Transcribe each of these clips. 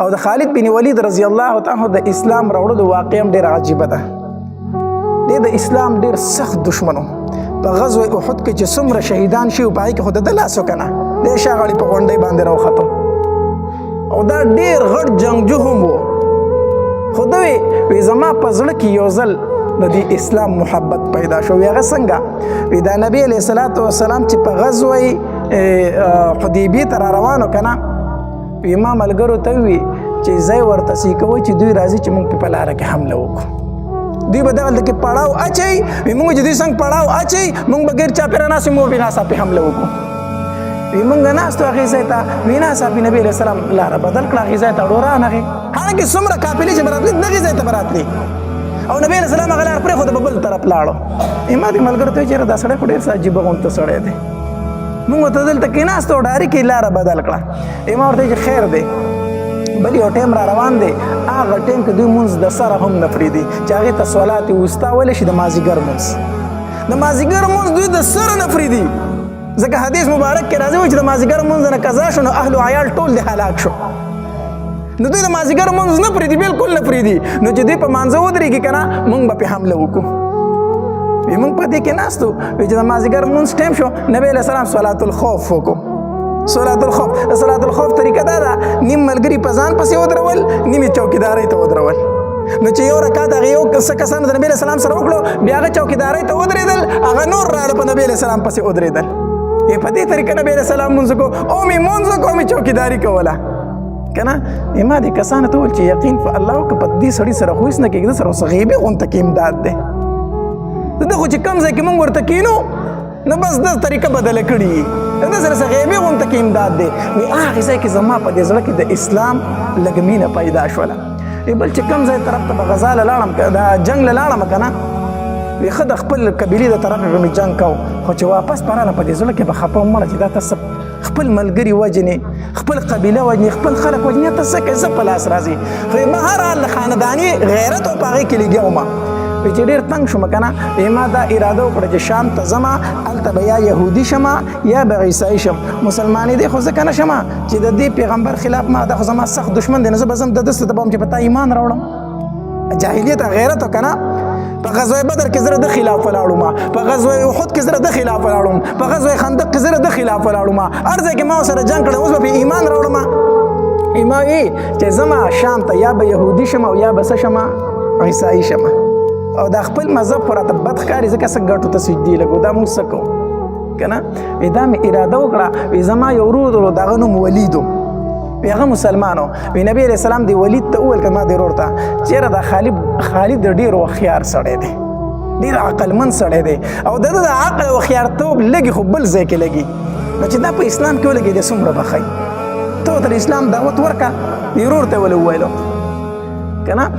او د خالد بن ولید رضی الله تعالی د اسلام راوړلو واقعه هم ډېره عجیبه ده. دی د اسلام ډېر سخت دشمن و. په غزوه احد کې چې څومره شهیدان شي په هغې کې خو د ده لاس و که نه دی شاغړې په غونډۍ باندې راوختو او دا ډېر غټ جنګجو هم و. خو ده وی زما په زړه کې یو ځل د دې اسلام محبت پیدا شو. وی هغه څنګه؟ وی دا نبی علیه الصلاة والسلام چې په غزوه حدیبیې ته را روان و که نه وی ما ملګرو ته ووي چې ځای ورته سي کوئ چې دوی راځي چې موږ په لاره کې حمله وکړو. دوی به دغلته کې پړاو اچوي وی موږ چې دوی څنګه پړاو اچوي موږ به ګیر چاپېره ناست وي موږ به ناڅاپي حمله وکړو. وی موږ ناست وو هغې ځای ته وی ناڅاپي نبي علیه السلام لاره بدل کړه هغې ځای ته ورو رانغې حالانکې څومره قافلې چې به راتلې دغې ځای ته به راتلې او نبی علیه السلام هغه لار پرېښوده به بل طرف لاړو. ما دې ملګرو ته ویل چې یاره دا سړی خو ډېر څه عجیبه غونته سړی دی. موږ ورته دلته کېناستو او ډارې کې لاره بدل کړه. ما ورته چې خیر دی بل یو ټایم را روان دی هغه ټایم کې دوی مونځ د سره هم نه پرېږدي چې هغې ته صلات وسطی ویلی شي د مازدیګر مونځ. د مازدیګر مونځ دوی د سره نه پرېږدي ځکه حدیث مبارک کې راځي چې د مازدیګر مونځ نه قضا شو نو اهل و عیال ټول د هلاک شو. نو دوی د مازدیګر مونځ نه پرېږدي بالکل نه پرېږدي. نو چې دوی په مانځه ودرېږي که نه موږ به پرې حمله وکړو. وی موږ په دې کې ناست وو وی چې د مازدیګر مونځ ټایم شو نبی علیه السلام صلات الخوف وکړو. صلات الخوف د صلات الخوف طریقه دا ده نیم ملګري په ځان پسې ودرول نیم یې چوکیدارۍ ته ودرول. نو چې یو رکعت هغې یو څه کسانو د نبي علیه السلام سره وکړو بیا هغه چوکیدارۍ ته ودرېدل هغه نور راغله په نبي علیه السلام پسې ودرېدل. په دې طریقه نبي علیه السلام مونځ وکړو او مې مونځ وکړو او مې چوکیداري کوله که نه. ما دې کسانو ته وویل چې یقین په الله وکړه په دې سړي سره خو هېڅ نه کېږي ده سره اوس غیبي غونته کې امداد دی. ده خو چې کوم ځای کې مونږ ورته کښېنو نو بس ده طریقه بدله کړي ده سره څه غیبي غونته کې امداد دی. وی هغې ځای کې زما په دې زړه کې د اسلام لږ مینه پیدا شوله. بل چې کوم ځای طرف ته به غزا له لاړم دا جنګ له لاړم که نه وی ښه د خپل قبیلې د طرف به مې جنګ کو خو چې واپس په راله په دې زړه کې به خفه وم مړه چې دا ته څه خپل ملګري وجنې خپل قبیله وجنې خپل خلک وجنې ته څه کوې څه په لاس راځي. خو ما هر حال د خانداني غیرت او په هغې کې لګیا وم. چې ډېر تنګ شوم که نه ما دا اراده وکړه چې شام ته ځمه هلته به یا یهودي شمه یا به عیسایي شم. مسلمانېدی خو ځکه نه شمه چې د دې پیغمبر خلاف ما دا خو زما سخت دشمن دی نو زه به ځم د ده څه ته به وم چې په تا ایمان راوړم. جاهلیت غیرت و که نه په غزوه بدر کې زه د خلاف ولاړم په غزوه احد کې زه د خلاف ولاړم په غزوه خندق کې زه د خلاف ولاړم هر ځای کې ما ورسره جنګ کړی اوس به پرې ایمان راوړم. ما وی چې ځمه شام ته یا به یهودي شم او یا به څه شمه عیسایي شمه او دا خپل مذهب خو راته بد ښکاري ځکه څه ګټو ته سجدې لګو دا مونږ څه کوو که نه. دا مې اراده وکړه وی زما یو ورور د هغه نوم ولید و وی هغه مسلمان و. وی نبي علیه السلام دی ولید ته وویل که ما دې ورور ته چېرې دا خالد ډېر هوښیار سړی دی ډېر عقلمند سړی دی او د ده د عقل او هوښیارتوب لږې خو بل ځای کې لګي نو چې دا په اسلام کې ولګېدی څومره به ښایي ته ورته د اسلام دعوت ورکړه. وی ورور ته ولې وویلو که نه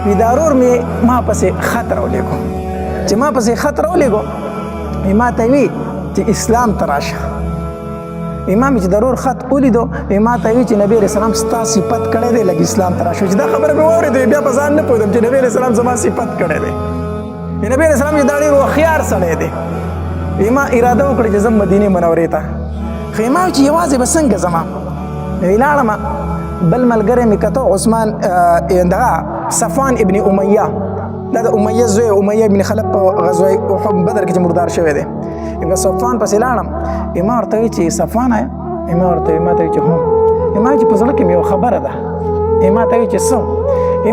وی دا ورور مې ما پسې خط راولېږو چې ما پسې خط راولېږو وی ما ته وی چې اسلام ته راشه. ما مې چې د ورور خط ولیدو ما ته وی چې نبي علیه السلام ستا صفت کړی دی لږ اسلام ته راشه. چې دا خبره مې واورېده بیا په ځان نه پوهېدم چې نبي علیه السلام زما صفت کړی دی. نبي علیه السلام چې دا ډېر هوښیار سړی دی. ما اراده وکړه چې ځم مدینې منورې ته. خو ما وی چې یوازې به څنګه ځمه وی لاړم بل ملګری مې کته عثمان دغه صفوان ابن امیه دا د امیه زوی امیه ابن خلف په غزوه احد بدر کې چې مردار شوی دی. صفوان پسې لاړم ما ورته وی چې صفوان آیا ما ته وی چې هو ما چې په زړه کې مې یو خبره ده ما ته وی چې څه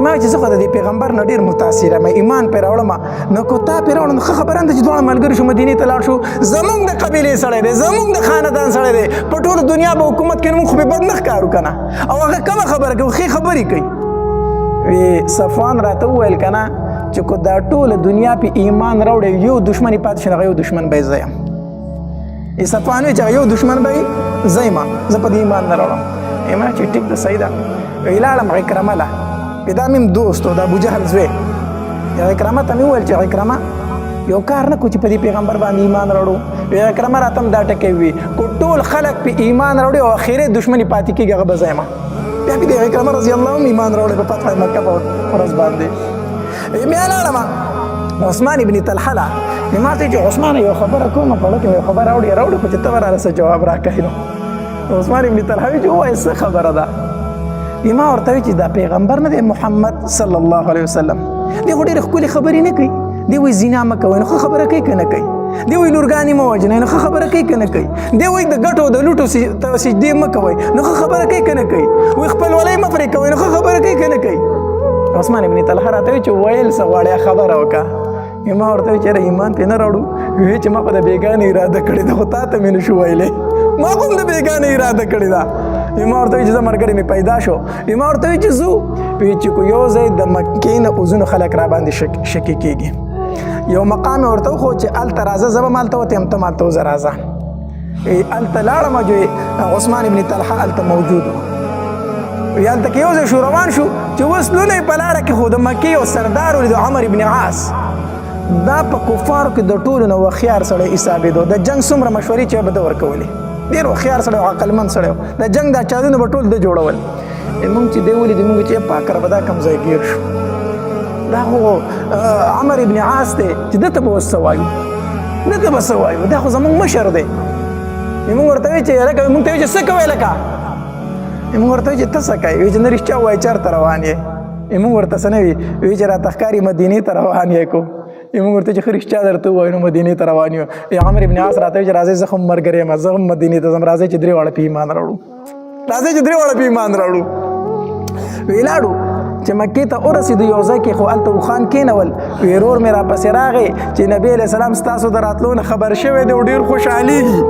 ما چې زه خو د دې پیغمبر نه ډېر متاثره یم ایمان پرې راوړم نو که تا پرې راوړم نو ښه خبره ده چې دواړه ملګري شو مدینې ته لاړ شو. زمونږ د قبیلې سړی دی زمونږ د خاندان سړی دی په ټوله دنیا به حکومت کوي نو موږ خو بې بد نه ښکارو که نه او هغه کومه خبره کوي ښې خبرې کوي. وی صفوان راته وویل که نه چې که دا ټوله دنیا پې ایمان راوړی یو دښمن یې پاتې شي هغه یو دښمن به یې زه یم. صفوان وی چې هغه یو دښمن به یې زه یم زه په دې ایمان نه راوړم. ما چې ټیک ده صحیح ده وی لاړم عکرمه له دا مې دوست و د ابوجهل زوی عکرمه ته مې وویل چې عکرمه یو کار نه کوو چې په دې پیغمبر باندې ایمان راوړو. عکرمه راته هم دا ټکی وي که ټول خلک پې ایمان راوړي او اخري دښمن یې پاتې کېږي هغه به زه یم. بیا پې د عکرمه رضی الله هم ایمان راوړی په فتح مکه په ورځ باندې. بیا لاړم عثمان ابن طلحه له ما ته چې عثمان یو خبره کومه په زړه کې مې یو خبره راوړې خو چې ته به راله څه جواب راکوې نو عثمان ابن طلحه وایي چې ووایه څه خبره ده. ما ورته وی چې دا پیغمبر نه دی محمد صلی الله علیه وسلم. دی خو ډېرې ښکلې خبرې نه کوي. دی وایي زنا مه کوئ، نو ښه خبره کوي که نه کوي؟ دی وایي لورګانې مه وژنئ، نو ښه خبره کوي که نه کوي؟ دی وایي د ګټو د لوټو ته سجدې مه کوئ، نو ښه خبره کوي که نه کوي؟ وایي خپلولۍ مه پرې کوئ، نو ښه خبره کوي که نه کوي؟ عثمان ابن طلحه راته وایي چې ویل څه غواړې خبره وکړه. ما ورته وایي چې یاره ایمان پرې نه راوړو. وایي چې ما خو د بېګانې اراده کړې ده، خو تا ته مې نه شو ویلی. ما خو هم د بېګانې اراده کړې ده. ما ورته وایي چې زه ملګری مې پیدا شو. ما ورته وایي چې ځو. وایي چې کو یو ځای د مکې نه ځینو خلک را باندې شکي کېږي. یو مقام یې ورته وښود چې هلته راځه، زه به هم هلته وتیم، ته هم هلته وځه راځه. هلته لاړم، عثمان ابن طلحه هلته موجود و. هلته کې یو ځای شو، روان شو چې اوس تللی په لاره کې خو د مکې یو سردار ولید، عمر ابن عاص. دا په کفارو کې د ټولو نه هوښیار سړی حسابېدو. د جنګ څومره مشورې چې به ده ورکولې، ډېر هوښیار سړی او عقلمند سړی و. د جنګ دا چارونه به ټول ده جوړول. مونږ چې دی ولیدې مونږ چې پاک ربه دا کوم ځای ګیر شو. دا خو عمر ابن عاص دی چې ده ته به اوس څه وایو، ده ته به څه وایو، دا خو زمونږ مشر دی. مونږ ورته وایي چې لکه مونږ ته وایي چې څه کوې لکه؟ مونږ ورته وایي چې ته څه کوې؟ وایي چې نه رښتیا ووایه چېرته روان یې؟ مونږ ورته څه نه وي، وایي چې راته ښکاري مدینې ته روان یې کو. مونږ ورته چې ښه رښتیا درته ووایو نو مدینې ته روان یو. عمر ابن عاص راته وایي چې راځئ زه خو هم ملګری یم، زه هم مدینې ته ځم، راځئ چې درې واړه په ایمان راوړو، راځئ چې درې واړه په ایمان راوړو. وی لاړو چې مکې ته ورسېدو، یو ځای کې خو هلته اوښان کېنول. وی ورور مې راپسې راغی چې نبي علیه السلام ستاسو د راتلو نه خبر شوی دی او ډېر خوشحالېږي.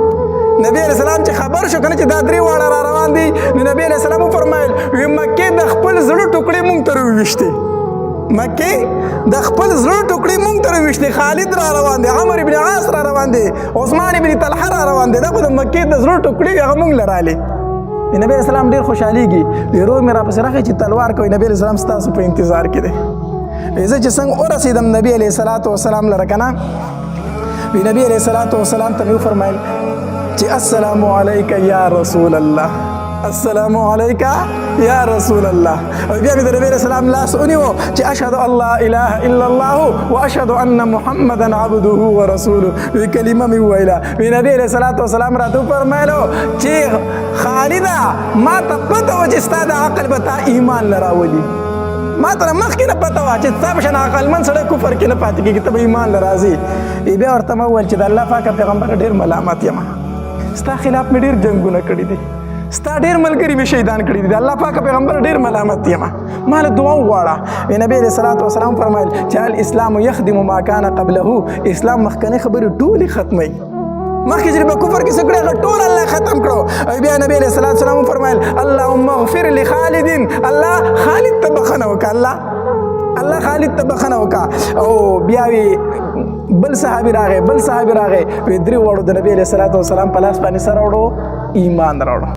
نبي علیه السلام چې خبر شو که نه چې دا درې واړه را روان دي، نو نبي علیه السلام وفرمایل وی مکې د خپل زړه ټوکړې مونږ ته راوویشتې، مکې د خپل زړه ټوکړې مونږ ته راوویشتې. خالد را روان دی، عمر ابن عاص را روان دی، عثمان ابن طلحه را روان دی. دا خو د مکې د زړه ټوکړې هغه مونږ له رالې. نبی علیه السلام ډېر خوشحالېږي. ورور مې راپسې راغی چې تلوار کوي، نبی علیه السلام ستاسو په انتظار کې دی. زه چې څنګه ورسېدم نبي علیه السلام لره که نه، نبي علیه السلام ته مې وفرمیل چې السلام علیک یا رسول الله، السلام علیک یا رسول الله. او بیا مې د نبي علیه السلام لاس ونیو چې اشهد ان لا اله الا الله واشهد ان محمدا عبده ورسوله. وی کلمه مې وویله. وی نبي علیه السلام راته وفرمیلو چې خالده ما ته پته وه چې ستا د عقل به تا ایمان له راولي. ما ته مخکې نه پته وه چې ستا په شان عقلمند سړی کفر کې نه پاتې کېږي، ته به ایمان له راځې. بیا ورته مې وویل چې د الله پاکه پیغمبره ډېر ملامت یم، ستا خلاف مې ډېر جنګونه کړي دي، ستا ډېر ملګري مې شهیدان کړي دي، د الله پاکه پیغمبر ډېر ملامت یم، ما له دعا وغواړه. نبي علیه السلام فرمایل چې الاسلام یخدم ما کان قبله، اسلام مخکنۍ خبرې ټولې ختموي. مخکې چې په کفر کې څه کړي هغه ټول الله ختم کړو. او بیا نبي علیه السلام وفرمایل اللهم اغفر لخالد، الله خالد ته بخښنه وکړه، الله خالد ته بخښنه وکړه. او بیا وی بل صحابي راغی، وی درې واړو د نبي علیه السلام په لاس باندې سر راوړو، ایمان راوړو.